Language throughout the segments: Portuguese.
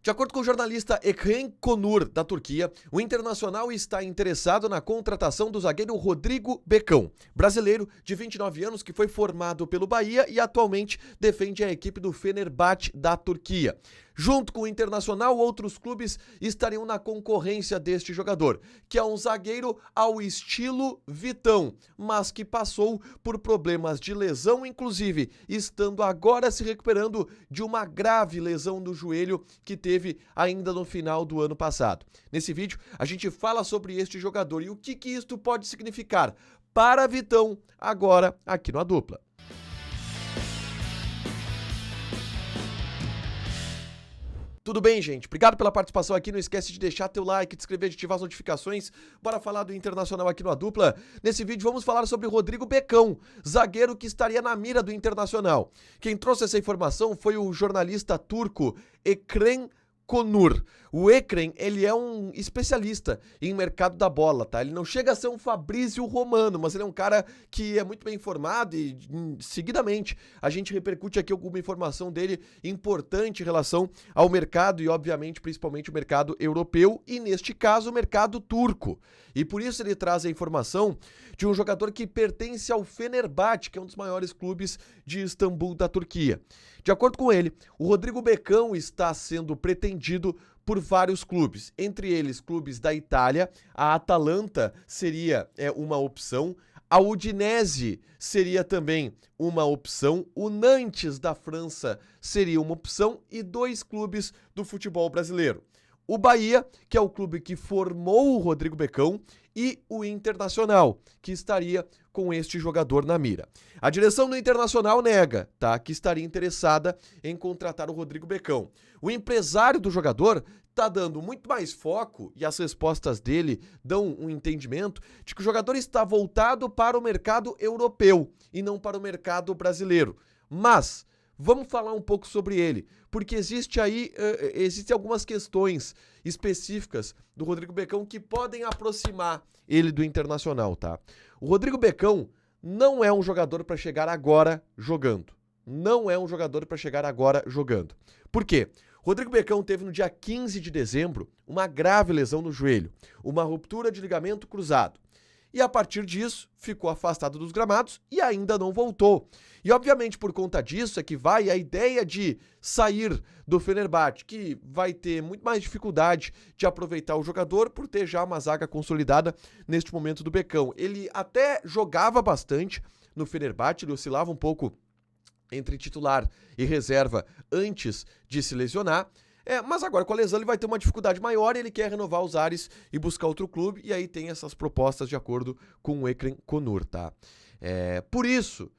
De acordo com o jornalista Ekrem Konur, da Turquia, o Internacional está interessado na contratação do zagueiro Rodrigo Becão, brasileiro de 29 anos que foi formado pelo Bahia e atualmente defende a equipe do Fenerbahçe da Turquia. Junto com o Internacional, outros clubes estariam na concorrência deste jogador, que é um zagueiro ao estilo Vitão, mas que passou por problemas de lesão, inclusive estando agora se recuperando de uma grave lesão no joelho que teve ainda no final do ano passado. Nesse vídeo, a gente fala sobre este jogador e o que isto pode significar para Vitão agora aqui no A Dupla. Tudo bem, gente? Obrigado pela participação aqui. Não esquece de deixar teu like, de inscrever, de ativar as notificações. Bora falar do Internacional aqui no A Dupla. Nesse vídeo vamos falar sobre Rodrigo Becão, zagueiro que estaria na mira do Internacional. Quem trouxe essa informação foi o jornalista turco Ekrem Konur. O Ekrem, ele é um especialista em mercado da bola, tá? Ele não chega a ser um Fabrício Romano, mas ele é um cara que é muito bem informado e, seguidamente, a gente repercute aqui alguma informação dele importante em relação ao mercado e, obviamente, principalmente o mercado europeu e, neste caso, o mercado turco. E por isso ele traz a informação de um jogador que pertence ao Fenerbahçe, que é um dos maiores clubes de Istambul, da Turquia. De acordo com ele, o Rodrigo Becão está sendo pretendido por vários clubes, entre eles clubes da Itália. A Atalanta seria uma opção, a Udinese seria também uma opção, o Nantes da França seria uma opção e 2 clubes do futebol brasileiro. O Bahia, que é o clube que formou o Rodrigo Becão, e o Internacional, que estaria com este jogador na mira. A direção do Internacional nega, tá, que estaria interessada em contratar o Rodrigo Becão. O empresário do jogador está dando muito mais foco, e as respostas dele dão um entendimento, de que o jogador está voltado para o mercado europeu e não para o mercado brasileiro. Mas vamos falar um pouco sobre ele, porque existem algumas questões específicas do Rodrigo Becão que podem aproximar ele do Internacional, tá? O Rodrigo Becão não é um jogador para chegar agora jogando. Não é um jogador para chegar agora jogando. Por quê? O Rodrigo Becão teve no dia 15 de dezembro uma grave lesão no joelho, uma ruptura de ligamento cruzado. E a partir disso, ficou afastado dos gramados e ainda não voltou. E obviamente por conta disso é que vai a ideia de sair do Fenerbahçe, que vai ter muito mais dificuldade de aproveitar o jogador por ter já uma zaga consolidada neste momento do Becão. Ele até jogava bastante no Fenerbahçe, ele oscilava um pouco entre titular e reserva antes de se lesionar. Mas agora com a lesão ele vai ter uma dificuldade maior e ele quer renovar os ares e buscar outro clube, e aí tem essas propostas de acordo com o Ekrem Konur, tá? Por isso,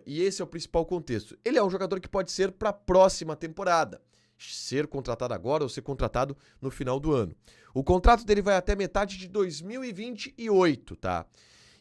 e esse é o principal contexto, ele é um jogador que pode ser para a próxima temporada, ser contratado agora ou ser contratado no final do ano. O contrato dele vai até metade de 2028, tá?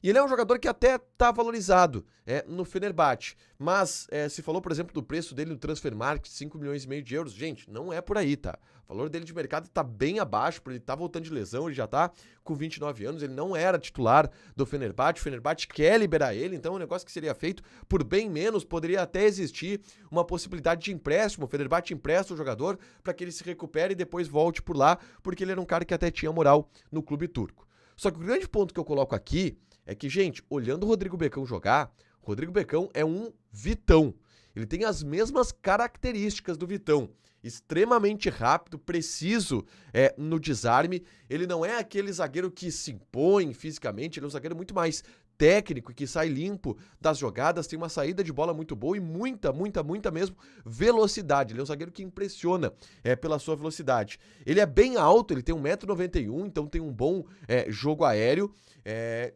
E ele é um jogador que até está valorizado no Fenerbahçe, mas se falou, por exemplo, do preço dele no Transfermarkt, 5,5 milhões de euros. Gente, não é por aí, tá? O valor dele de mercado está bem abaixo, porque ele está voltando de lesão, ele já está com 29 anos, ele não era titular do Fenerbahçe, o Fenerbahçe quer liberar ele, então é um negócio que seria feito por bem menos, poderia até existir uma possibilidade de empréstimo, o Fenerbahçe empresta o jogador para que ele se recupere e depois volte por lá, porque ele era um cara que até tinha moral no clube turco. Só que o grande ponto que eu coloco aqui é que, gente, olhando o Rodrigo Becão jogar, o Rodrigo Becão é um Vitão. Ele tem as mesmas características do Vitão. Extremamente rápido, preciso no desarme. Ele não é aquele zagueiro que se impõe fisicamente, ele é um zagueiro muito mais técnico, que sai limpo das jogadas, tem uma saída de bola muito boa e muita mesmo velocidade. Ele é um zagueiro que impressiona pela sua velocidade. Ele é bem alto, ele tem 1,91 m, então tem um bom jogo aéreo,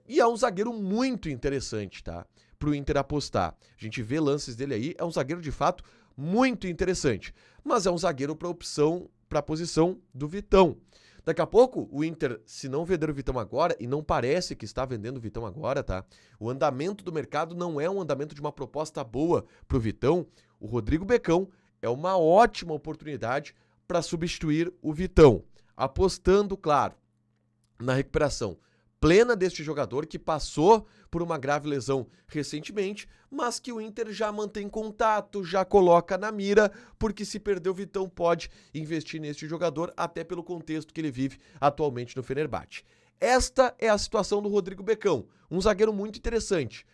e é um zagueiro muito interessante, tá? Pro Inter apostar. A gente vê lances dele aí, é um zagueiro de fato muito interessante, mas é um zagueiro para a posição do Vitão. Daqui a pouco, o Inter, se não vender o Vitão agora, e não parece que está vendendo o Vitão agora, tá? O andamento do mercado não é um andamento de uma proposta boa pro Vitão. O Rodrigo Becão é uma ótima oportunidade para substituir o Vitão, apostando, claro, na recuperação plena deste jogador que passou por uma grave lesão recentemente, mas que o Inter já mantém contato, já coloca na mira, porque se perder o Vitão pode investir neste jogador, até pelo contexto que ele vive atualmente no Fenerbahçe. Esta é a situação do Rodrigo Becão, um zagueiro muito interessante,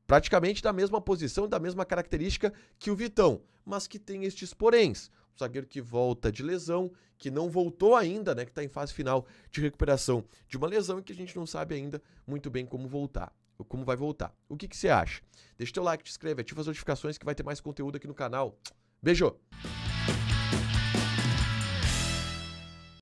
praticamente da mesma posição, da mesma característica que o Vitão, mas que tem estes poréns. Um zagueiro que volta de lesão, que não voltou ainda, né, que está em fase final de recuperação de uma lesão e que a gente não sabe ainda muito bem como vai voltar. O que você acha? Deixa o teu like, te inscreve, ativa as notificações que vai ter mais conteúdo aqui no canal. Beijo!